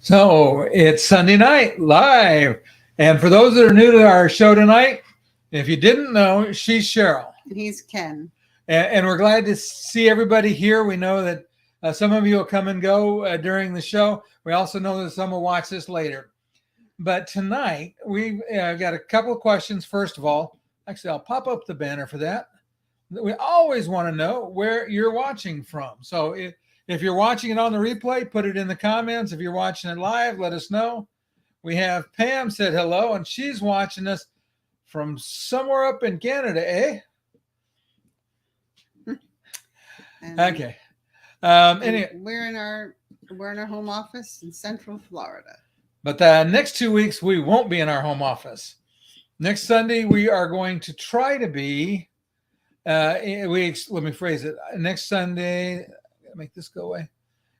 So it's Sunday night live. And for those that are new to our show tonight, if you didn't know, she's Cheryl. And he's Ken. And we're glad to see everybody here. We know that some of you will come and go during the show. We also know that some will watch this later. But tonight, we've got a couple of questions. First of all, actually, I'll pop up the banner for that. We always want to know where you're watching from. So if you're watching it on the replay, put it in the comments. If you're watching it live, let us know. We have Pam said hello, and she's watching us from somewhere up in Canada, eh? Okay. Anyway, we're in our home office in Central Florida. But the next 2 weeks, we won't be in our home office. Next Sunday, we are going to try to be. Let me phrase it. Next Sunday, make this go away.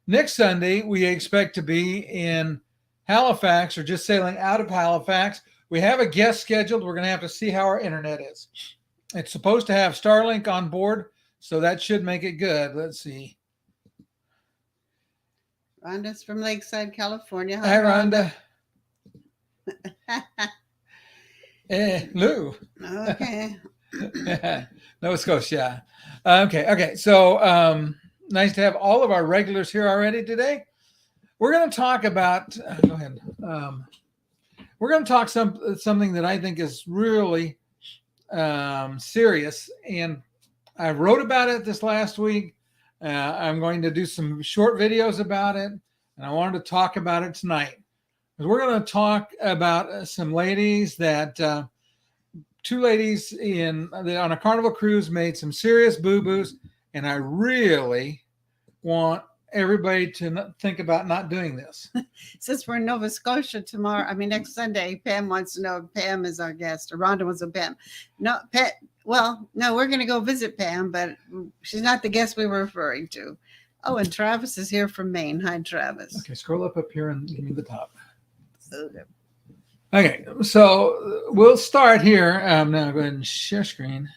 Next Sunday, we expect to be in Halifax or just sailing out of Halifax. We have a guest scheduled. We're going to have to see how our internet is. It's supposed to have Starlink on board, so that should make it good. Let's see. Rhonda's from Lakeside, California. Hi, Rhonda. Lou. Okay. Nova Scotia. Okay. So nice to have all of our regulars here already today. We're going to talk about. Go ahead. We're going to talk something that I think is really serious, and I wrote about it this last week. I'm going to do some short videos about it, and I wanted to talk about it tonight. We're going to talk about some ladies that. Two ladies on a Carnival cruise made some serious boo-boos, and I really want everybody to think about not doing this. Since we're in Nova Scotia next Sunday, Pam wants to know if Pam is our guest, or Rhonda was a Pam. No, we're going to go visit Pam, but she's not the guest we were referring to. Oh, and Travis is here from Maine. Hi, Travis. Okay, scroll up here and give me the top. Okay. Okay, so we'll start here. Now go ahead and share screen.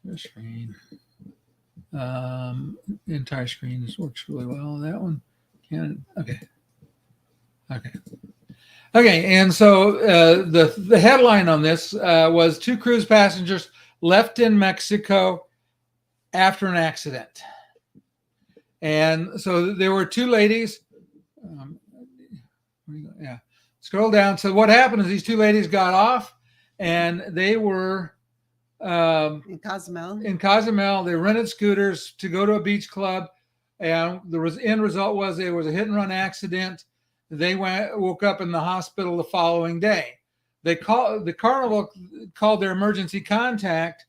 Share screen. Entire screen. This works really well. That one. Okay. And so the headline on this was 2 cruise passengers left in Mexico after an accident. And so there were 2 ladies. Scroll down. So what happened is these 2 ladies got off, and they were in Cozumel. They rented scooters to go to a beach club, and the end result was there was a hit and run accident. They woke up in the hospital the following day. The Carnival called their emergency contact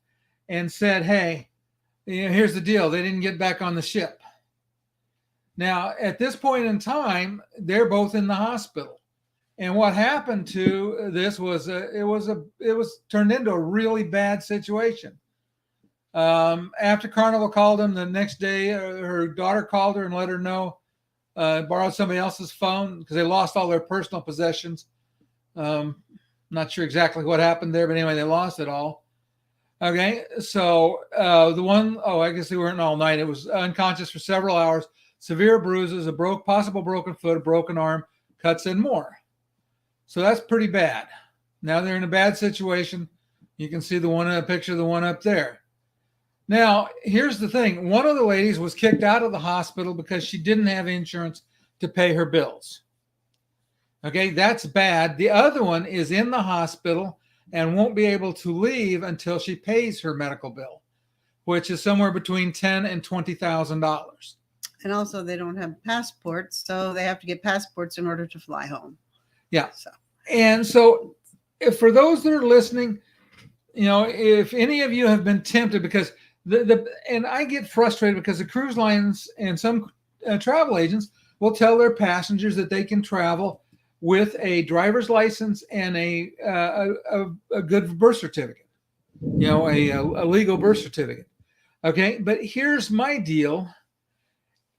and said, "Hey, here's the deal. They didn't get back on the ship." Now, at this point in time, they're both in the hospital. And what happened to this was it was turned into a really bad situation. After Carnival called them the next day, her daughter called her and let her know, borrowed somebody else's phone because they lost all their personal possessions. Not sure exactly what happened there, but anyway, they lost it all. Okay, so I guess they weren't all night. It was unconscious for several hours, severe bruises, possible broken foot, a broken arm, cuts, and more. So that's pretty bad. Now they're in a bad situation. You can see the picture of the one up there. Now, here's the thing. One of the ladies was kicked out of the hospital because she didn't have insurance to pay her bills. Okay, that's bad. The other one is in the hospital and won't be able to leave until she pays her medical bill, which is somewhere between $10,000 and $20,000. And also they don't have passports, so they have to get passports in order to fly home. Yeah. And so for those that are listening, if any of you have been tempted, because and I get frustrated because the cruise lines and some travel agents will tell their passengers that they can travel with a driver's license and a good birth certificate, a legal birth certificate. Okay. But here's my deal.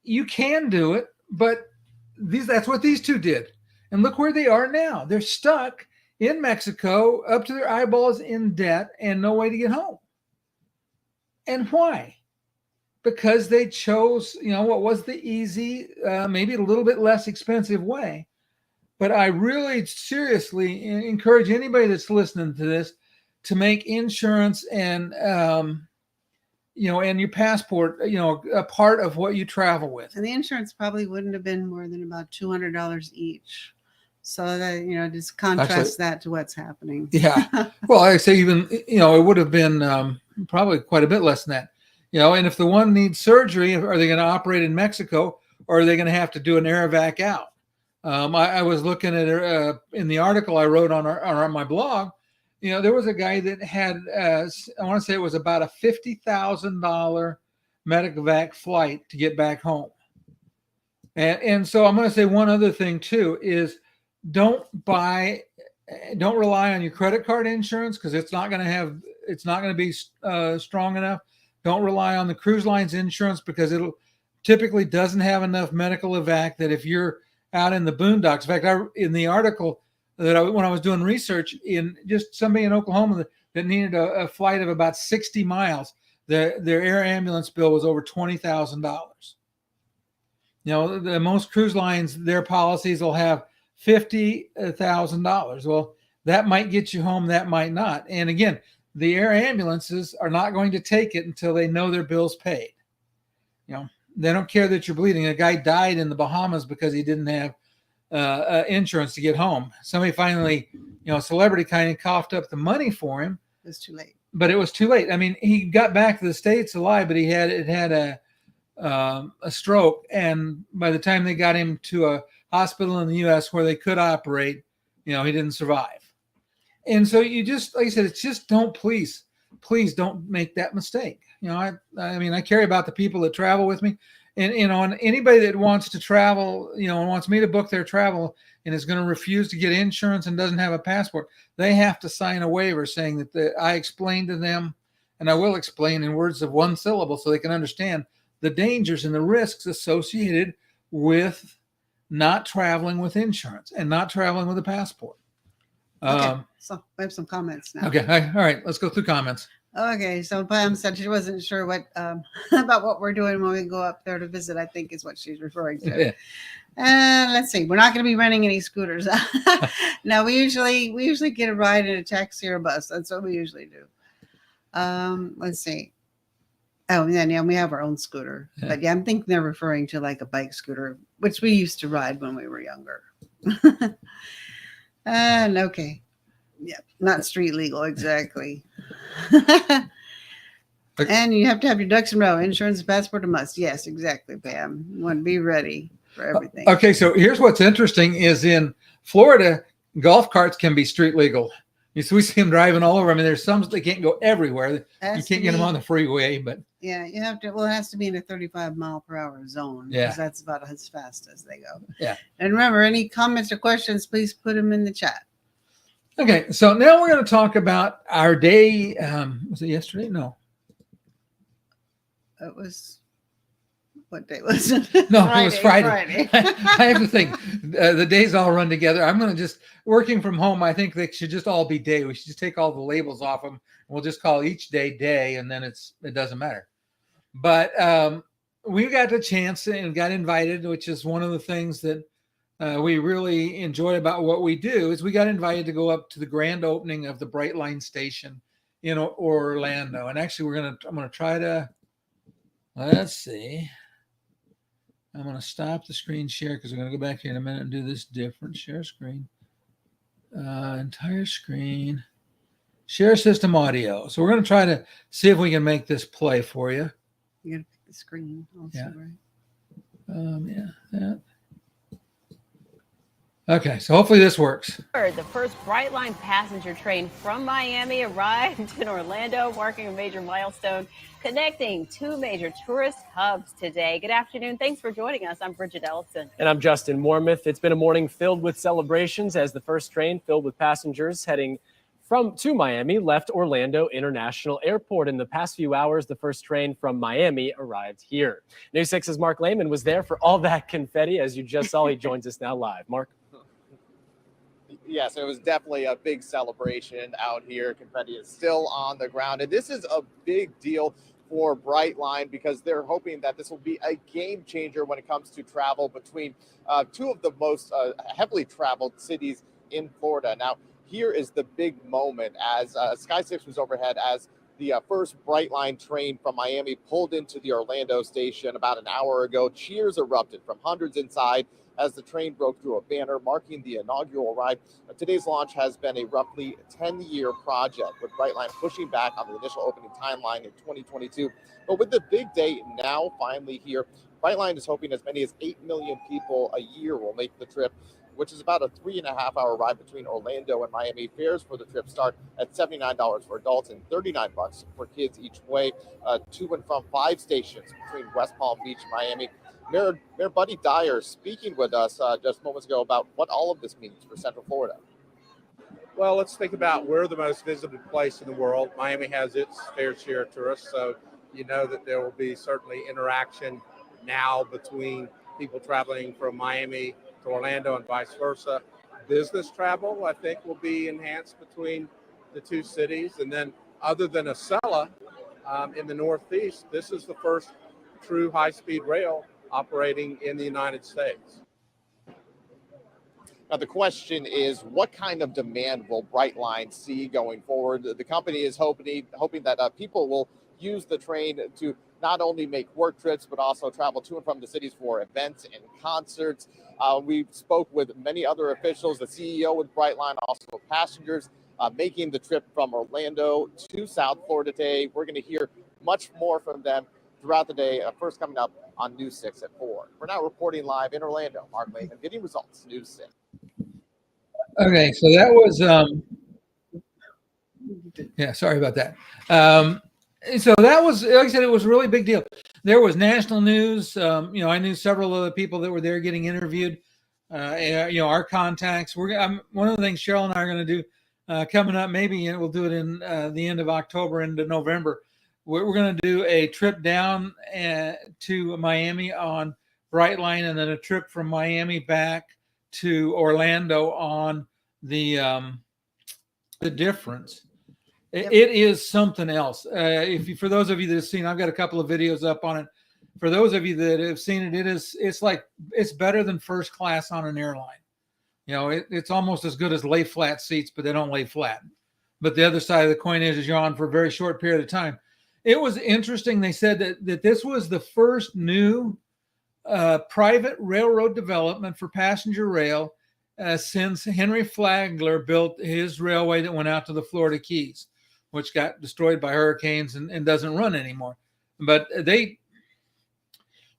You can do it, but that's what these 2 did. And look where they are now. They're stuck in Mexico up to their eyeballs in debt and no way to get home. And why? because they chose, what was the easy, maybe a little bit less expensive way. But I really seriously encourage anybody that's listening to this to make insurance and, and your passport, a part of what you travel with. And the insurance probably wouldn't have been more than about $200 each. So that, just contrast that to what's happening. Yeah. Well, I say even, it would have been probably quite a bit less than that. And if the one needs surgery, are they going to operate in Mexico, or are they going to have to do an air vac out? I was looking at in the article I wrote on my blog. There was a guy that had, I want to say it was about a $50,000 medevac flight to get back home. And so I'm going to say one other thing too is don't rely on your credit card insurance, because it's not going to be strong enough. Don't rely on the cruise line's insurance, because it'll typically doesn't have enough medical evac that if you're out in the boondocks. In fact, in the article when I was doing research, in just somebody in Oklahoma that needed a flight of about 60 miles, their air ambulance bill was over $20,000. The most cruise lines, their policies will have $50,000. Well, that might get you home, that might not. And again, the air ambulances are not going to take it until they know their bill's paid. They don't care that you're bleeding. A guy died in the Bahamas because he didn't have insurance to get home. Somebody finally, a celebrity kind of coughed up the money for him. It was too late. But it was too late. I mean, he got back to the States alive, but he had a stroke, and by the time they got him to a hospital in the U.S. where they could operate, he didn't survive. And so you just, like I said, it's just please don't make that mistake. I care about the people that travel with me, and and anybody that wants to travel, and wants me to book their travel and is going to refuse to get insurance and doesn't have a passport, they have to sign a waiver saying that I explained to them, and I will explain in words of one syllable so they can understand the dangers and the risks associated with not traveling with insurance and not traveling with a passport. Okay, so we have some comments now. Okay, all right, let's go through comments. Okay, so Pam said she wasn't sure what about what we're doing when we go up there to visit, I think is what she's referring to. Yeah. And let's see, we're not going to be renting any scooters. No, we usually get a ride in a taxi or a bus. That's what we usually do. Let's see. Oh, yeah, we have our own scooter. Yeah. But yeah, I'm thinking they're referring to like a bike scooter, which we used to ride when we were younger. And okay. Yeah, not street legal, exactly. And you have to have your ducks in a row. Insurance, passport, a must. Yes, exactly, Pam. You want to be ready for everything. Okay, so here's what's interesting is in Florida, golf carts can be street legal. So we see them driving all over. I mean, there's some they can't go everywhere. You can't get them on the freeway, but yeah, you have to. Well, it has to be in a 35-mile-per-hour zone. Yeah, because that's about as fast as they go. Yeah. And remember, any comments or questions, please put them in the chat. Okay, so now we're going to talk about our day. Was it yesterday? No. It was. What day was it? No, Friday, it was Friday. I have to think. The days all run together. I'm going to just, working from home, I think they should just all be day. We should just take all the labels off them. We'll just call each day, and then it doesn't matter. But we got the chance and got invited, which is one of the things that we really enjoy about what we do, is we got invited to go up to the grand opening of the Brightline station in Orlando. And actually, I'm going to try to, let's see. I'm going to stop the screen share because we're going to go back here in a minute and do this different. Share screen. Entire screen. Share system audio. So we're going to try to see if we can make this play for you. You got to pick the screen also, yeah. Right? Yeah, that. Okay, so hopefully this works. The first Brightline passenger train from Miami arrived in Orlando, marking a major milestone, connecting two major tourist hubs today. Good afternoon. Thanks for joining us. I'm Bridget Ellison. And I'm Justin Mormouth. It's been a morning filled with celebrations as the first train filled with passengers heading to Miami left Orlando International Airport. In the past few hours, the first train from Miami arrived here. News 6's Mark Lehman was there for all that confetti. As you just saw, he joins us now live. Mark? Yes, it was definitely a big celebration out here. Confetti is still on the ground, and this is a big deal for Brightline because they're hoping that this will be a game changer when it comes to travel between two of the most heavily traveled cities in Florida. Now, here is the big moment as Sky 6 was overhead as the first Brightline train from Miami pulled into the Orlando station about an hour ago. Cheers erupted from hundreds inside as the train broke through a banner marking the inaugural ride. Today's launch has been a roughly 10-year project, with Brightline pushing back on the initial opening timeline in 2022. But with the big day now finally here, Brightline is hoping as many as 8 million people a year will make the trip, which is about a 3.5-hour ride between Orlando and Miami. Fares for the trip start at $79 for adults and $39 for kids each way, to and from 5 stations between West Palm Beach and Miami. Mayor Buddy Dyer speaking with us just moments ago about what all of this means for Central Florida. Well, let's think about we're the most visited place in the world. Miami has its fair share of tourists, so you know that there will be certainly interaction now between people traveling from Miami to Orlando and vice versa. Business travel, I think, will be enhanced between the two cities. And then other than Acela in the Northeast, this is the first true high-speed rail operating in the United States. Now, the question is, what kind of demand will Brightline see going forward? The company is hoping that people will use the train to not only make work trips, but also travel to and from the cities for events and concerts. We spoke with many other officials, the CEO with Brightline, also passengers making the trip from Orlando to South Florida today. We're going to hear much more from them throughout the day, first coming up on News 6 at 4. We're now reporting live in Orlando. Mark Layman, getting results, News 6. Okay, so that was sorry about that. So that was, like I said, it was a really big deal. There was national news. I knew several of the people that were there getting interviewed. Our contacts. One of the things Cheryl and I are going to do coming up, maybe we'll do it in the end of October into November. We're going to do a trip down to Miami on Brightline, and then a trip from Miami back to Orlando on the difference. It is something else. For those of you that have seen, I've got a couple of videos up on it. For those of you that have seen it, it's better than first class on an airline. It's almost as good as lay flat seats, but they don't lay flat. But the other side of the coin is you're on for a very short period of time. It was interesting. They said that this was the first new private railroad development for passenger rail since Henry Flagler built his railway that went out to the Florida Keys, which got destroyed by hurricanes and doesn't run anymore. But they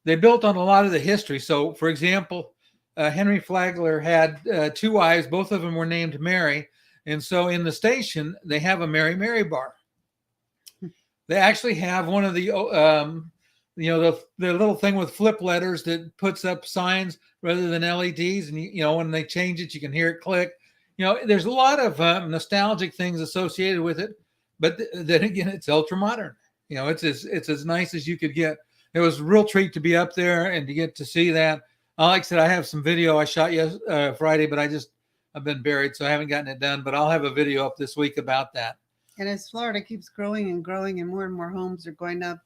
built on a lot of the history. So, for example, Henry Flagler had 2 wives. Both of them were named Mary. And so in the station, they have a Mary Mary bar. They actually have one of the the little thing with flip letters that puts up signs rather than LEDs. And, when they change it, you can hear it click. There's a lot of nostalgic things associated with it. But then again, it's ultra modern. It's as nice as you could get. It was a real treat to be up there and to get to see that. Like I said, I have some video I shot Friday, but I've been buried, so I haven't gotten it done. But I'll have a video up this week about that. And as Florida keeps growing and growing, and more homes are going up,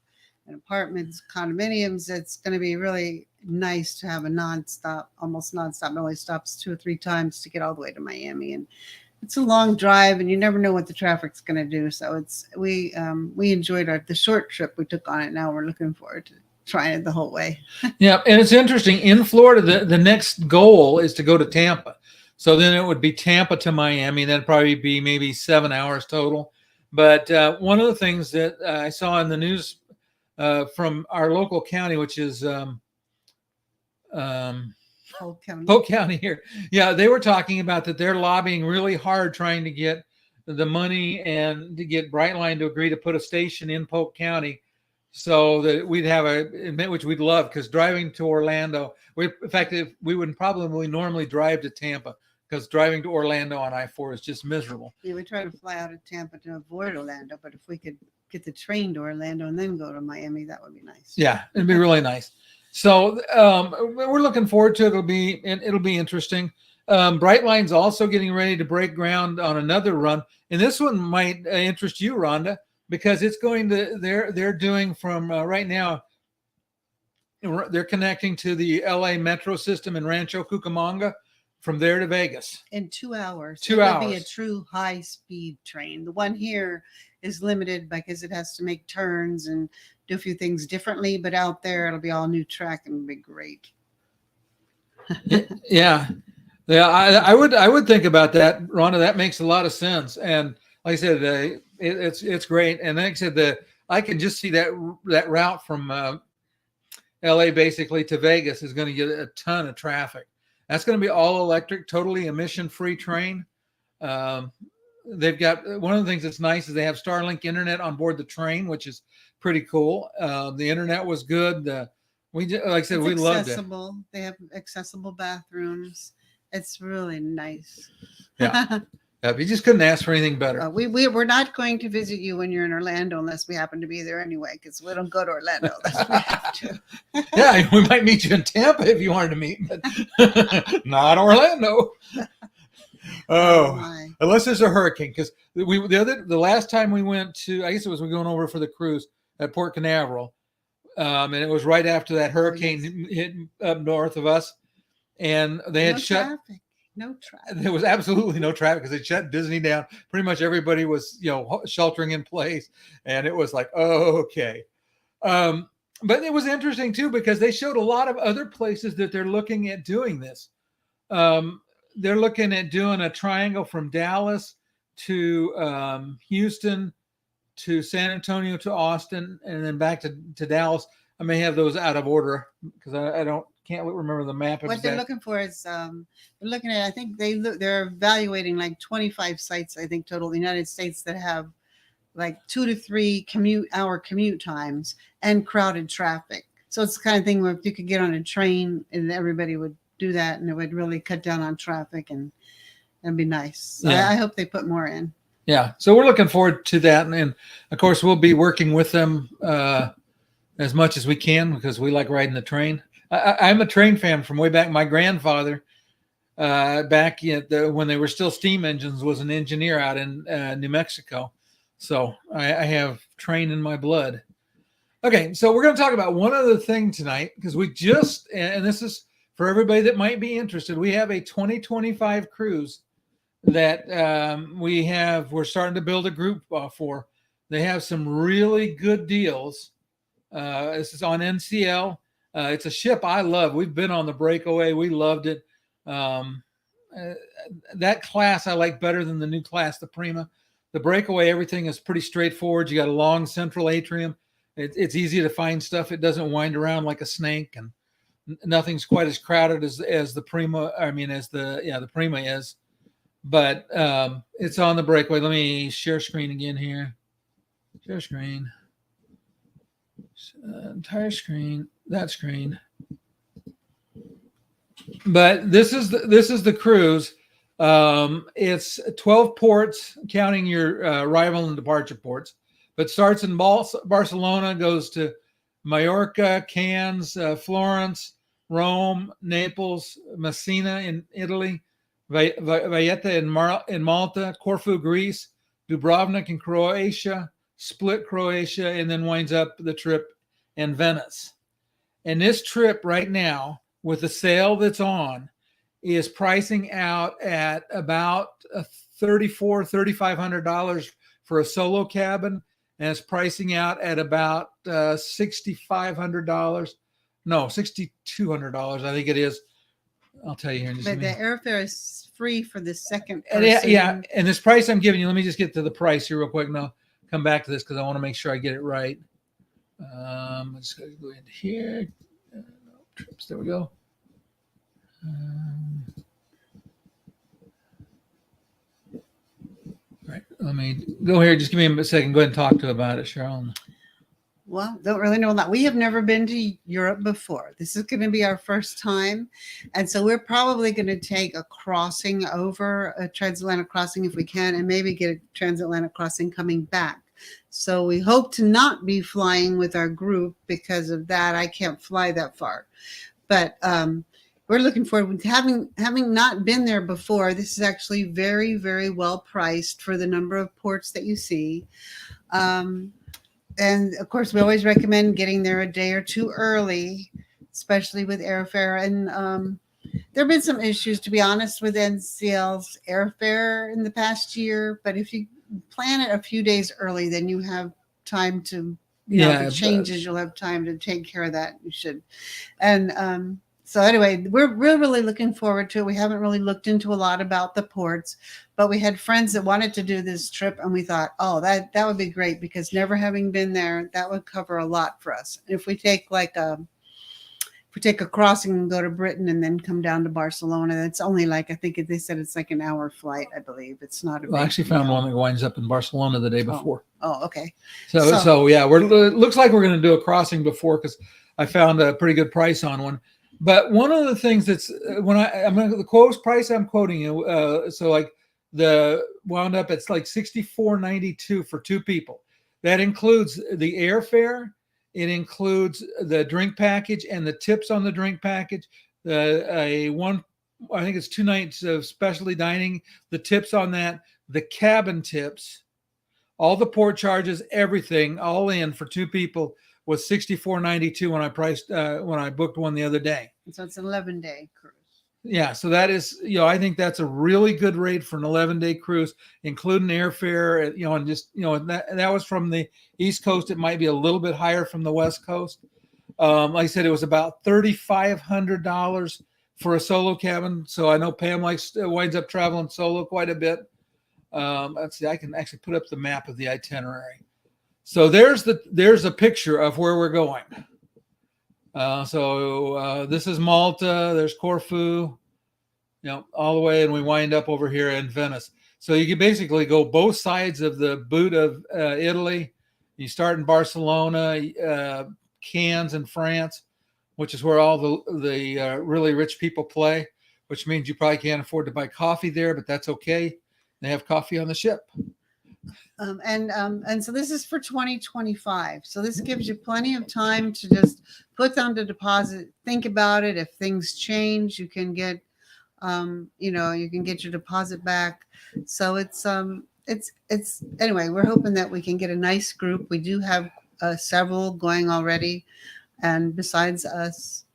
and apartments, condominiums, it's going to be really nice to have a almost nonstop. It only stops 2 or 3 times to get all the way to Miami, and it's a long drive, and you never know what the traffic's going to do. So we enjoyed the short trip we took on it. Now we're looking forward to trying it the whole way. Yeah, and it's interesting. In Florida, the next goal is to go to Tampa. So then it would be Tampa to Miami. That'd probably be maybe 7 hours total. But one of the things that I saw in the news from our local county, which is Polk County here. Yeah, they were talking about that they're lobbying really hard trying to get the money and to get Brightline to agree to put a station in Polk County so that we'd have which we'd love, because driving to Orlando, we wouldn't probably normally drive to Tampa, because driving to Orlando on I-4 is just miserable. Yeah, we try to fly out of Tampa to avoid Orlando, but if we could get the train to Orlando and then go to Miami, that would be nice. Yeah, it'd be really nice. So we're looking forward to it. It'll be interesting. Brightline's also getting ready to break ground on another run, and this one might interest you, Rhonda. because it's going to they're doing from right now. They're connecting to the LA metro system in Rancho Cucamonga, from there to Vegas. In 2 hours. 2 It would be a hours. true high speed train. The one here is limited because it has to make turns and do a few things differently, but out there it'll be all new track and it'll be great. Yeah. Yeah, I would think about that, Rhonda. That makes a lot of sense. And like I said, it's great. And like I said, I can just see that route from LA basically to Vegas is going to get a ton of traffic. That's going to be all electric, totally emission-free train. They've got, one of the things that's nice is they have Starlink internet on board the train, which is pretty cool. The internet was good. Like I said, we loved it. They have accessible bathrooms. It's really nice. Yeah. You just couldn't ask for anything better. We're not going to visit you when you're in Orlando unless we happen to be there anyway, because we don't go to Orlando unless we have to. Yeah, we might meet you in Tampa if you wanted to meet, but not Orlando. Oh, unless there's a hurricane, because the last time we went to, I guess it was, we're going over for the cruise at Port Canaveral, and it was right after that hurricane hit up north of us, and they had shut. Traffic. No traffic. There was absolutely no traffic because they shut Disney down. Pretty much everybody was, sheltering in place, and it was like, oh, okay. But it was interesting too because they showed a lot of other places that they're looking at doing this. They're looking at doing a triangle from Dallas to Houston to San Antonio to Austin, and then back to Dallas. I may have those out of order because I can't remember the map. What they're looking for is they're looking at, I think they're evaluating like 25 sites, I think, total in the United States that have like 2 to 3 hour commute times and crowded traffic. So it's the kind of thing where if you could get on a train and everybody would do that, and it would really cut down on traffic, and it'd be nice. Yeah. I hope they put more in. Yeah. So we're looking forward to that. And of course, we'll be working with them as much as we can because we like riding the train. I'm a train fan from way back. My grandfather, back when they were still steam engines, was an engineer out in New Mexico. So I have train in my blood. Okay, so we're going to talk about one other thing tonight because and this is for everybody that might be interested, we have a 2025 cruise that we're starting to build a group for. They have some really good deals. This is on NCL. It's a ship I love. We've been on the Breakaway. We loved it. That class I like better than the new class, the Prima. The Breakaway, everything is pretty straightforward. You got a long central atrium. It's easy to find stuff. It doesn't wind around like a snake, and nothing's quite as crowded as the Prima. I mean, as the Prima is. But it's on the Breakaway. Let me share screen again here. Share screen. Entire screen. That screen. But this is the cruise. It's 12 ports, counting your arrival and departure ports. But starts in Barcelona, goes to Mallorca, Cannes, Florence, Rome, Naples, Messina in Italy, Valletta in Malta, Corfu, Greece, Dubrovnik in Croatia, Split, Croatia, and then winds up the trip in Venice. And this trip right now, with the sale that's on, is pricing out at about $3,500 for a solo cabin, and it's pricing out at about $6,500. No, $6,200. I think it is. I'll tell you here in just a minute. But the airfare is free for the second person. Yeah, and this price I'm giving you, let me just get to the price here real quick, and I'll come back to this because I want to make sure I get it right. I'm just going to go into here. Trips, there we go. Right, let me go here. Just give me a second. Go ahead and talk to about it, Cheryl. Well, don't really know that. We have never been to Europe before. This is going to be our first time. And so we're probably going to take a crossing over, a transatlantic crossing if we can, and maybe get a transatlantic crossing coming back. So we hope to not be flying with our group because of that. I can't fly that far. But we're looking forward to having not been there before. This is actually very, very well priced for the number of ports that you see. And of course, we always recommend getting there a day or two early, especially with airfare. And there have been some issues, to be honest, with NCL's airfare in the past year. But if you plan it a few days early, then you have time to, the changes, you'll have time to take care of that. You should. And so anyway, we're really looking forward to it. We haven't really looked into a lot about the ports, but we had friends that wanted to do this trip, and we thought, oh, that would be great, because never having been there, that would cover a lot for us. If we take a crossing and go to Britain and then come down to Barcelona, that's only I think they said it's like an hour flight, I believe. It's not a I actually found one that winds up in Barcelona the day before. Oh, okay. So yeah, it looks like we're going to do a crossing before, because I found a pretty good price on one. But one of the things that's the quote price I'm quoting you, the wound up, it's like $64.92 for two people. That includes the airfare. It includes the drink package and the tips on the drink package. I think it's 2 nights of specialty dining. The tips on that, the cabin tips, all the port charges, everything, all in for two people was $64.92 when I booked one the other day. So it's an 11-day cruise. Yeah, so that is, I think that's a really good rate for an 11-day cruise, including airfare. And just that was from the East Coast. It might be a little bit higher from the West Coast. Like I said, it was about $3,500 for a solo cabin. So I know Pam winds up traveling solo quite a bit. Let's see, I can actually put up the map of the itinerary. So there's a picture of where we're going. This is Malta. There's Corfu, all the way, and we wind up over here in Venice. So you can basically go both sides of the boot of Italy. You start in Barcelona, Cannes in France, which is where all the really rich people play, which means you probably can't afford to buy coffee there, but that's okay. They have coffee on the ship. And so this is for 2025. So this gives you plenty of time to just put down the deposit, think about it. If things change, you can get, you can get your deposit back. So it's anyway, we're hoping that we can get a nice group. We do have several going already, and besides us.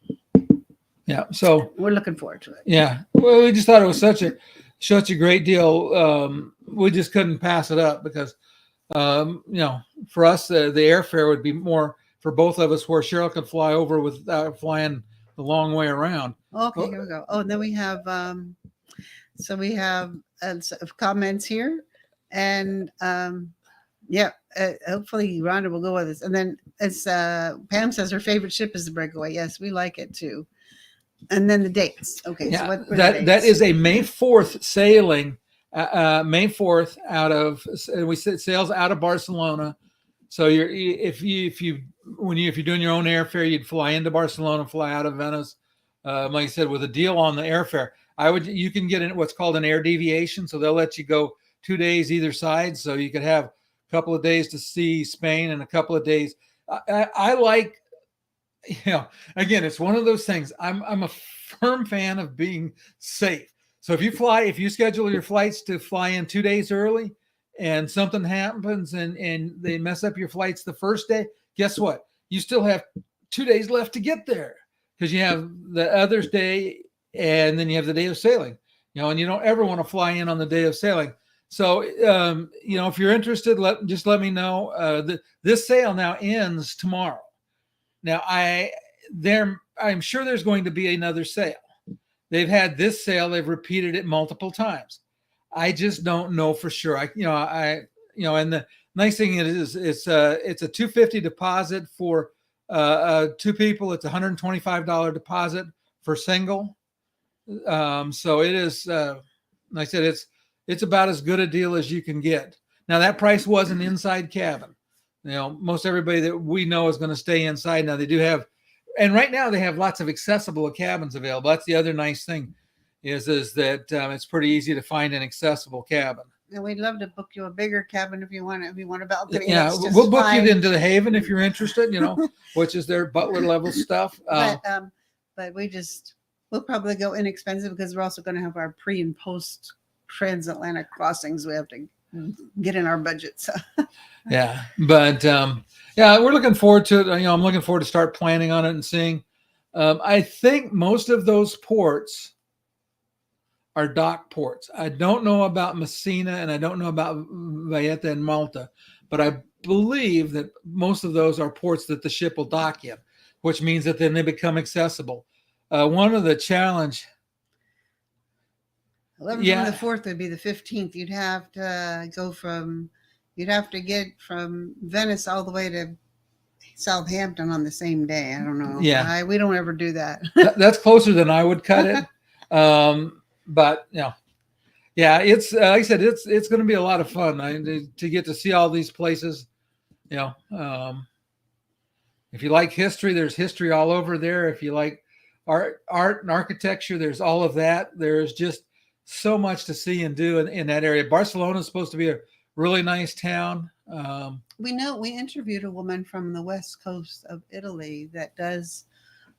Yeah. So we're looking forward to it. Yeah. Well, we just thought it was such a great deal. We just couldn't pass it up because, for us, the airfare would be more for both of us, where Cheryl could fly over without flying the long way around. Okay, here we go. Oh, and then we have, we have comments here, and hopefully Rhonda will go with us. And then it's Pam says her favorite ship is the Breakaway. Yes, we like it too. And then the dates. Okay, yeah, so what were that the dates? That is a May 4th sailing. May 4th we sails out of Barcelona. So if you're doing your own airfare, you'd fly into Barcelona, fly out of Venice. Like I said, with a deal on the airfare, you can get in what's called an air deviation. So they'll let you go 2 days either side. So you could have a couple of days to see Spain and a couple of days. I like, again, it's one of those things. I'm a firm fan of being safe. So if you schedule your flights to fly in 2 days early and something happens and they mess up your flights the first day, guess what? You still have 2 days left to get there, because you have the other day and then you have the day of sailing, and you don't ever want to fly in on the day of sailing. So, if you're interested, just let me know. This sail now ends tomorrow. Now, I'm sure there's going to be another sail. They've had this sale. They've repeated it multiple times. I just don't know for sure. And the nice thing is it's a $250 deposit for two people. It's $125 deposit for single. So it is, like I said, it's about as good a deal as you can get. Now that price was an inside cabin. Most everybody that we know is going to stay inside. Now they do have, and right now they have lots of accessible cabins available. That's the other nice thing is that it's pretty easy to find an accessible cabin. And we'd love to book you a bigger cabin if you want a balcony. Yeah, we'll book you into the Haven if you're interested, which is their butler level stuff. But we'll probably go inexpensive because we're also going to have our pre and post transatlantic crossings we have to get in our budget. So Yeah, but yeah, we're looking forward to it. I'm looking forward to start planning on it and seeing. I think most of those ports are dock ports. I don't know about Messina and I don't know about Valletta and Malta, but I believe that most of those are ports that the ship will dock in, which means that then they become accessible. One of the challenge. 11th Yeah. from the 4th would be the 15th. You'd have to get from Venice all the way to Southampton on the same day. I don't know. Yeah. We don't ever do that. That's closer than I would cut it. But yeah, it's like I said, it's going to be a lot of fun to get to see all these places. If you like history, there's history all over there. If you like art and architecture, there's all of that. There's just so much to see and do in that area. Barcelona is supposed to be a really nice town. We interviewed a woman from the west coast of Italy that does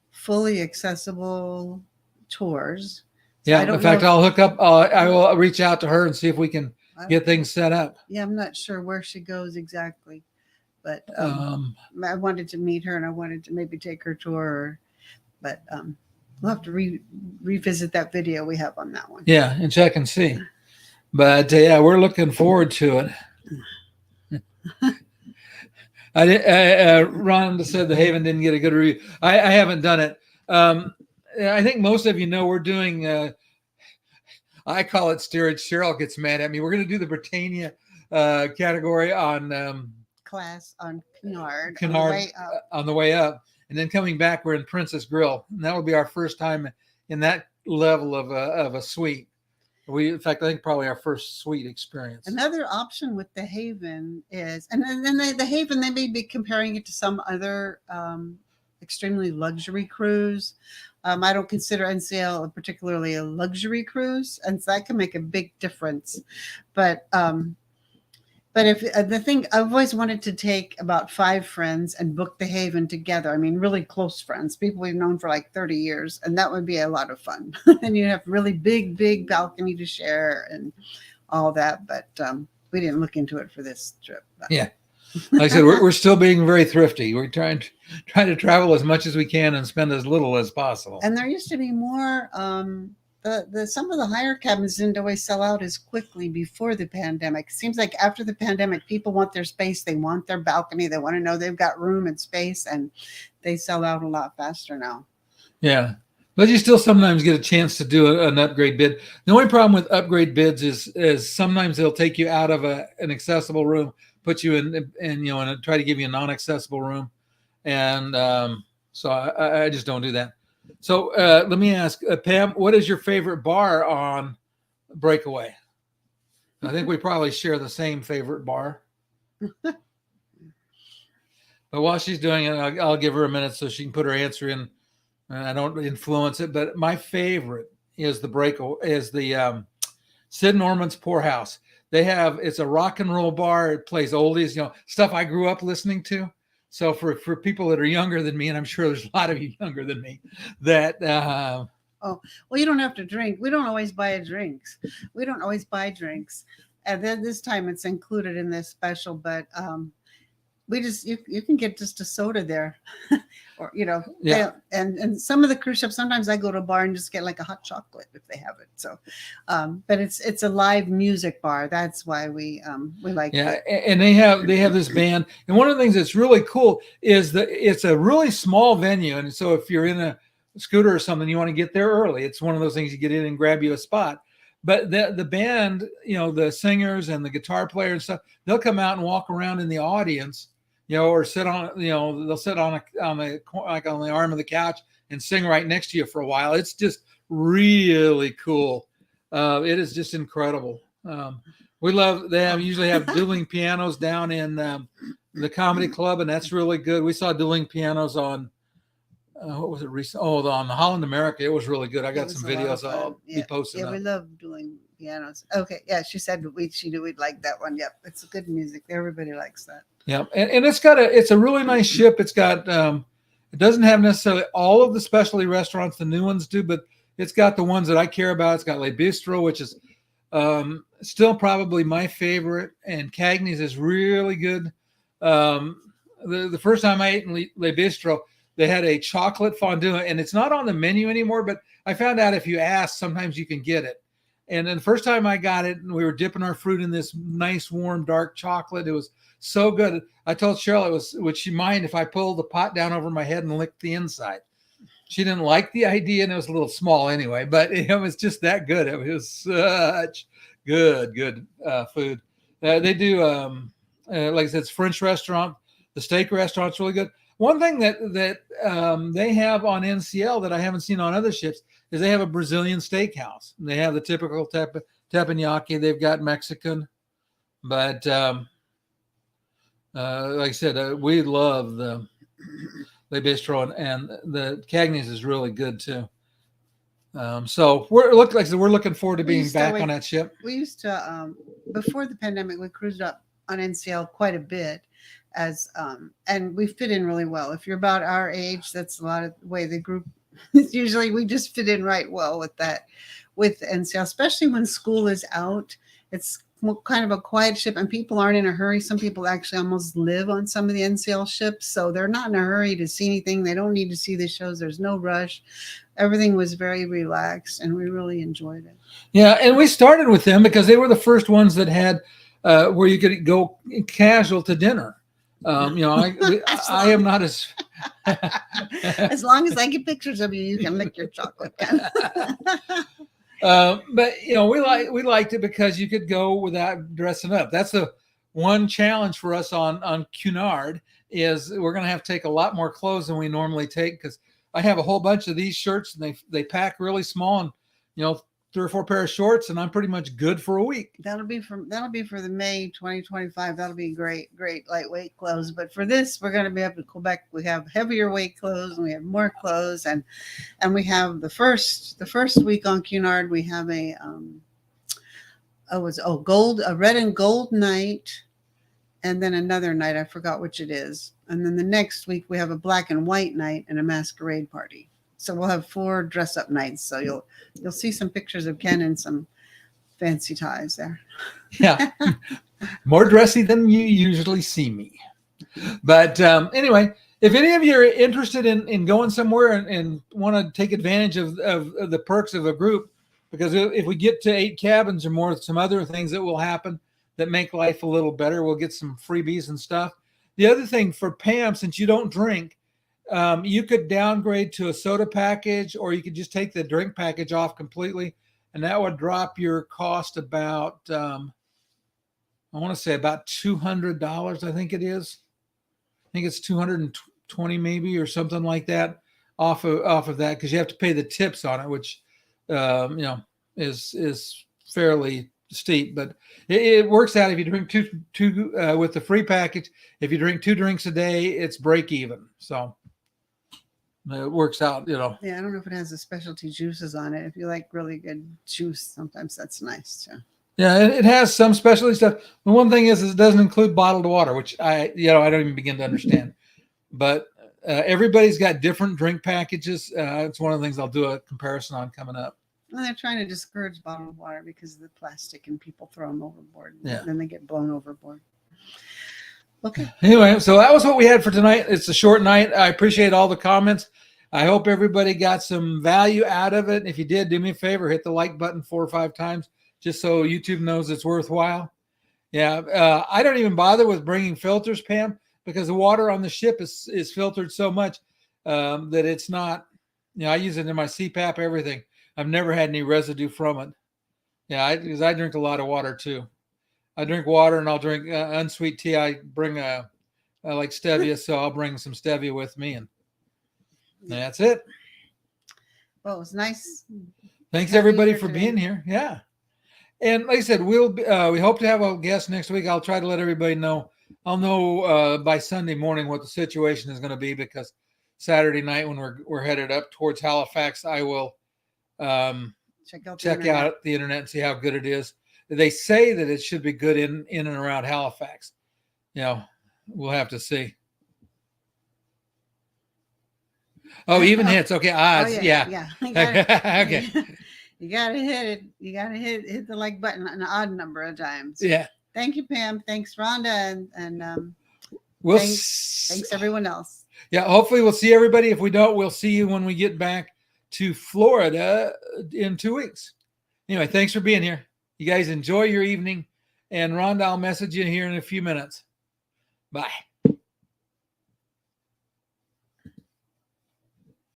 fully accessible tours. Yeah, in fact, I'll hook up. I will reach out to her and see if we can get things set up. Yeah, I'm not sure where she goes exactly, but I wanted to meet her and I wanted to maybe take her tour. But we'll have to revisit that video we have on that one. Yeah, and check and see. But yeah, we're looking forward to it. Ron said the Haven didn't get a good review. I haven't done it. I think most of you know we're doing. I call it steerage. Cheryl gets mad at me. We're going to do the Britannia category on class on Cunard on the way up, and then coming back we're in Princess Grill, and that will be our first time in that level of a suite. In fact, I think probably our first suite experience. Another option with the Haven is, and then the Haven, they may be comparing it to some other extremely luxury cruise. I don't consider NCL particularly a luxury cruise, and so that can make a big difference. But if the thing, I've always wanted to take about 5 friends and book the Haven together. I mean, really close friends, people we've known for like 30 years, and that would be a lot of fun. And you have really big balcony to share and all that. But we didn't look into it for this trip. But. Yeah. Like I said, we're still being very thrifty. We're trying to travel as much as we can and spend as little as possible. And there used to be more. Some of the higher cabins didn't always sell out as quickly before the pandemic. It seems like after the pandemic, people want their space. They want their balcony. They want to know they've got room and space, and they sell out a lot faster now. Yeah. But you still sometimes get a chance to do an upgrade bid. The only problem with upgrade bids is sometimes they'll take you out of an accessible room, put you in, and try to give you a non-accessible room. And so I just don't do that. So let me ask, Pam, what is your favorite bar on Breakaway? I think we probably share the same favorite bar. But while she's doing it, I'll give her a minute so she can put her answer in. I don't influence it, but my favorite is the Sid Norman's Poorhouse. It's a rock and roll bar. It plays oldies, stuff I grew up listening to. So for people that are younger than me, and I'm sure there's a lot of you younger than me, that you don't have to drink. We don't always buy drinks. And then this time it's included in this special, but you can get just a soda there. Or yeah. And some of the cruise ships, sometimes I go to a bar and just get like a hot chocolate if they have it. So but it's a live music bar. That's why we like it. And they have this band, and one of the things that's really cool is that it's a really small venue, and so if you're in a scooter or something, you want to get there early, it's one of those things you get in and grab you a spot. But the band, the singers and the guitar player and stuff, they'll come out and walk around in the audience, or sit on, they'll sit on the arm of the couch and sing right next to you for a while. It's just really cool. It is just incredible. We love them. Usually have dueling pianos down in the comedy club, and that's really good. We saw dueling pianos on what was it recent? On the Holland America. It was really good. I got some videos I'll be posting. Yeah, we love dueling pianos. Okay, yeah, she said we'd like that one. Yep, it's good music. Everybody likes that. Yeah, and it's a really nice ship. It's got it doesn't have necessarily all of the specialty restaurants the new ones do, but it's got the ones that I care about. It's got Le Bistro, which is Still probably my favorite, and Cagney's is really good. The first time I ate in Le Bistro, they had a chocolate fondue, and it's not on the menu anymore, but I found out if you ask, sometimes you can get it. And then the first time I got it, and we were dipping our fruit in this nice, warm, dark chocolate. It was so good. I told Cheryl, would she mind if I pulled the pot down over my head and licked the inside? She didn't like the idea, and it was a little small anyway, but it was just that good. It was such good food. They do, like I said, it's French restaurant. The steak restaurant's really good. One thing that they have on NCL that I haven't seen on other ships is they have a Brazilian steakhouse. They have the typical teppanyaki. They've got Mexican, but like I said, we love the Le Bistro, and the Cagney's is really good too. So we're looking forward to being back on that ship. We used to before the pandemic, we cruised up on NCL quite a bit, and we fit in really well. If you're about our age, that's a lot of the way the group usually we just fit in right well with NCL, especially when school is out. It's kind of a quiet ship, and people aren't in a hurry. Some people actually almost live on some of the NCL ships, so they're not in a hurry to see anything. They don't need to see the shows. There's no rush. Everything was very relaxed, and we really enjoyed it. Yeah, and we started with them because they were the first ones that had where you could go casual to dinner. I am not as as long as I get pictures of you, you can lick your chocolate. But we liked it because you could go without dressing up. That's the one challenge for us on Cunard is we're going to have to take a lot more clothes than we normally take, because I have a whole bunch of these shirts and they pack really small, and 3 or 4 pair of shorts, and I'm pretty much good for a week. That'll be for the May 2025. That'll be great lightweight clothes. But for this, we're going to be able to go back. We have heavier weight clothes, and we have more clothes, and we have the first week on Cunard. We have a red and gold night, and then another night I forgot which it is, and then the next week we have a black and white night and a masquerade party. So we'll have 4 dress-up nights. So you'll see some pictures of Ken in some fancy ties there. Yeah, more dressy than you usually see me. But anyway, if any of you are interested in going somewhere and want to take advantage of the perks of a group, because if we get to 8 cabins or more, some other things that will happen that make life a little better. We'll get some freebies and stuff. The other thing for Pam, since you don't drink, you could downgrade to a soda package, or you could just take the drink package off completely, and that would drop your cost about, I want to say about $200. I think it is. I think it's 220 maybe, or something like that off of that, because you have to pay the tips on it, which is fairly steep, but it works out if you drink two with the free package. If you drink 2 drinks a day, it's break even. So it works out, Yeah, I don't know if it has the specialty juices on it. If you like really good juice, sometimes that's nice too. Yeah, it has some specialty stuff. The one thing is it doesn't include bottled water, which I don't even begin to understand. But everybody's got different drink packages. It's one of the things I'll do a comparison on coming up. Well, they're trying to discourage bottled water because of the plastic, and people throw them overboard. Yeah. Then they get blown overboard. Okay. Anyway, so that was what we had for tonight. It's a short night. I appreciate all the comments. I hope everybody got some value out of it. If you did, do me a favor, hit the like button 4 or 5 times, just so YouTube knows it's worthwhile. Yeah, I don't even bother with bringing filters, Pam, because the water on the ship is filtered so much that it's not, I use it in my CPAP, everything. I've never had any residue from it. Yeah, because I drink a lot of water too. I drink water, and I'll drink unsweet tea. I bring I like stevia, so I'll bring some stevia with me, and that's it. Well, it was nice. Thanks everybody for being here. Yeah, and like I said, we hope to have a guest next week. I'll try to let everybody know. I'll know by Sunday morning what the situation is going to be, because Saturday night when we're headed up towards Halifax, I will check out the internet and see how good it is. They say that it should be good in and around Halifax. We'll have to see. Oh, even hits. Okay, odds. Yeah. Okay. You gotta hit it. You gotta hit the like button an odd number of times. Yeah. Thank you, Pam. Thanks, Rhonda, and We'll thanks everyone else. Yeah, hopefully we'll see everybody. If we don't, we'll see you when we get back to Florida in 2 weeks. Anyway, thanks for being here. You guys enjoy your evening. And Rhonda, I'll message you here in a few minutes. Bye.